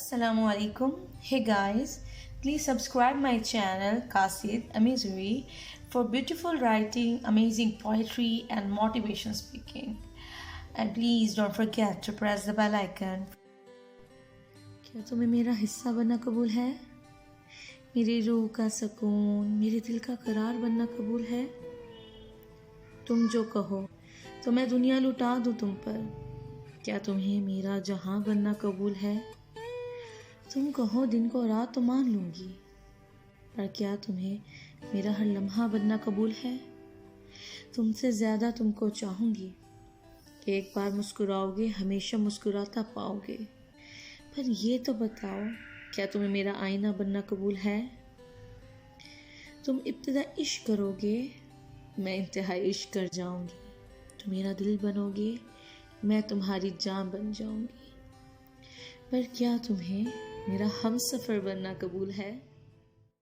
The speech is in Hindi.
Assalamu alaikum. Hey guys, please subscribe my channel Qasid Amizuri for beautiful writing, amazing poetry and motivation speaking. And please don't forget to press the bell icon. क्या तुम्हें मेरा हिस्सा बनना कबूल है? मेरी रूह का सुकून, मेरे दिल का करार बनना कबूल है? तुम जो कहो तो मैं दुनिया लुटा दूं तुम पर। क्या तुम्हें मेरा जहां बनना कबूल है? तुम कहो दिन को रात तो मान लूंगी, पर क्या तुम्हें मेरा हर लम्हा बनना कबूल है? तुमसे ज़्यादा तुमको चाहूँगी, एक बार मुस्कुराओगे हमेशा मुस्कुराता पाओगे। पर ये तो बताओ, क्या तुम्हें मेरा आईना बनना कबूल है? तुम इब्तिदा इश्क करोगे, मैं इंतहाई इश्क कर जाऊंगी। तुम मेरा दिल बनोगे, मैं तुम्हारी जान बन जाऊंगी। पर क्या तुम्हें मेरा हमसफ़र बनना कबूल है?